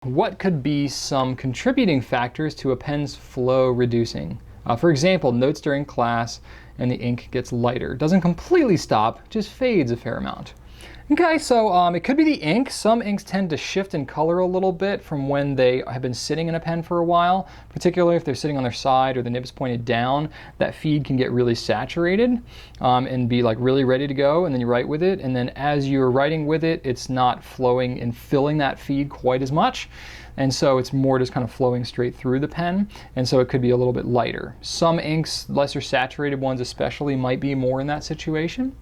What could be some contributing factors to a pen's flow reducing? For example, notes during class and the ink gets lighter. Doesn't completely stop, just fades a fair amount. Okay, so it could be the ink. Some inks tend to shift in color a little bit from when they have been sitting in a pen for a while, particularly if they're sitting on their side or the nib's pointed down. That feed can get really saturated and be like really ready to go, and then you write with it, and then as you're writing with it, it's not flowing and filling that feed quite as much. And so it's more just kind of flowing straight through the pen, and so it could be a little bit lighter. Some inks, lesser saturated ones especially, might be more in that situation.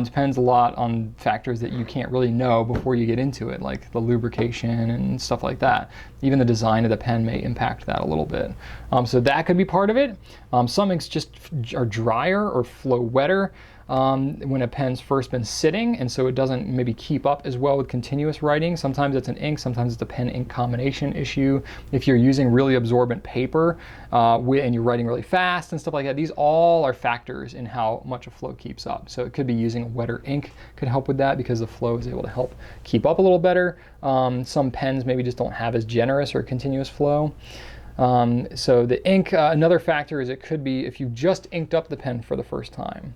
Depends a lot on factors that you can't really know before you get into it, like the lubrication and stuff like that. Even the design of the pen may impact that a little bit. So that could be part of it. Some inks just are drier or flow wetter when a pen's first been sitting, and so it doesn't maybe keep up as well with continuous writing. Sometimes it's an ink, sometimes it's a pen-ink combination issue. If you're using really absorbent paper and you're writing really fast and stuff like that, these all are factors in how much a flow keeps up. So it could be using a wetter ink could help with that because the flow is able to help keep up a little better. Some pens maybe just don't have as generous or continuous flow. So the ink, another factor is it could be if you just inked up the pen for the first time,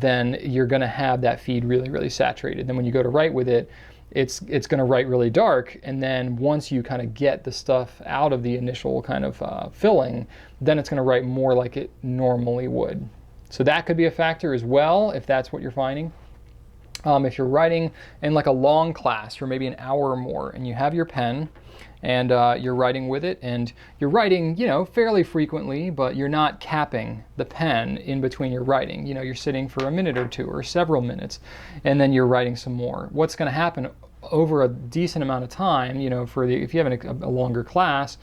then you're going to have that feed really, really saturated. Then when you go to write with it, it's going to write really dark, and then once you kind of get the stuff out of the initial kind of filling, then it's going to write more like it normally would. So that could be a factor as well if that's what you're finding. If you're writing in like a long class for maybe an hour or more, and you have your pen and you're writing with it, and you're writing, fairly frequently, but you're not capping the pen in between your writing. You're sitting for a minute or two or several minutes, and then you're writing some more. What's going to happen over a decent amount of time, if you have a longer class,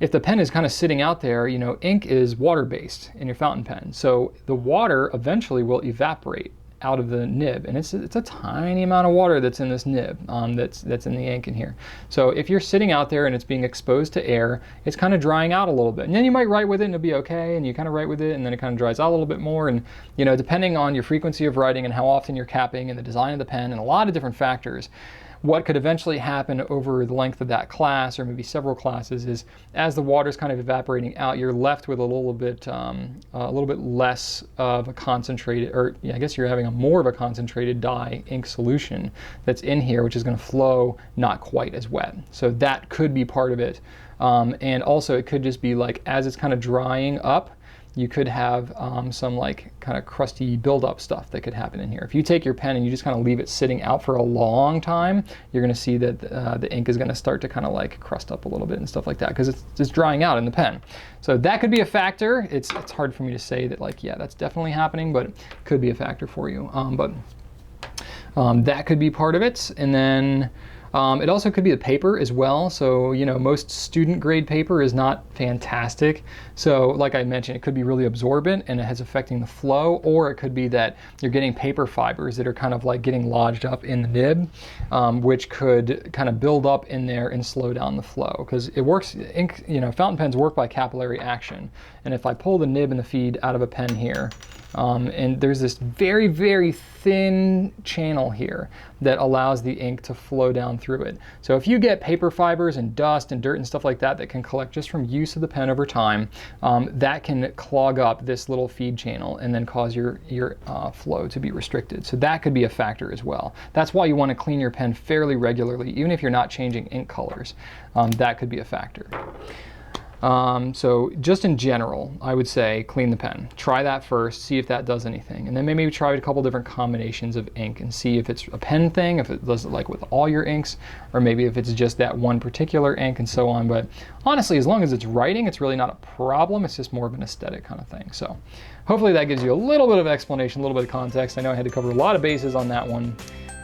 if the pen is kind of sitting out there, ink is water-based in your fountain pen. So the water eventually will evaporate out of the nib, and it's a tiny amount of water that's in this nib that's in the ink in here. So if you're sitting out there and it's being exposed to air, it's kind of drying out a little bit, and then you might write with it and it'll be okay, and you kind of write with it and then it kind of dries out a little bit more. And depending on your frequency of writing and how often you're capping and the design of the pen and a lot of different factors, what could eventually happen over the length of that class, or maybe several classes, is as the water's kind of evaporating out, you're left with a little bit less of a concentrated, or I guess you're having more of a concentrated dye ink solution that's in here, which is going to flow not quite as wet. So that could be part of it. And also it could just be like as it's kind of drying up, you could have some like kind of crusty buildup stuff that could happen in here. If you take your pen and you just kind of leave it sitting out for a long time, you're going to see that the ink is going to start to kind of like crust up a little bit and stuff like that because it's just drying out in the pen. So that could be a factor. It's hard for me to say that like, yeah, that's definitely happening, but it could be a factor for you. But that could be part of it. And then it also could be the paper as well. So, most student grade paper is not fantastic. So like I mentioned, it could be really absorbent and it has affecting the flow, or it could be that you're getting paper fibers that are kind of like getting lodged up in the nib, which could kind of build up in there and slow down the flow. Because it works, ink, fountain pens work by capillary action. And if I pull the nib and the feed out of a pen here, and there's this very, very thin channel here that allows the ink to flow down through it. So if you get paper fibers and dust and dirt and stuff like that can collect just from use of the pen over time, that can clog up this little feed channel and then cause your flow to be restricted. So that could be a factor as well. That's why you want to clean your pen fairly regularly, even if you're not changing ink colors. That could be a factor. So just in general, I would say clean the pen. Try that first, see if that does anything. And then maybe try a couple different combinations of ink and see if it's a pen thing, if it does it like with all your inks, or maybe if it's just that one particular ink and so on. But honestly, as long as it's writing, it's really not a problem. It's just more of an aesthetic kind of thing. So hopefully that gives you a little bit of explanation, a little bit of context. I know I had to cover a lot of bases on that one,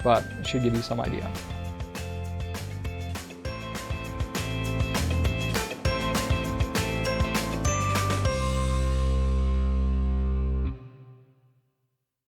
but it should give you some idea.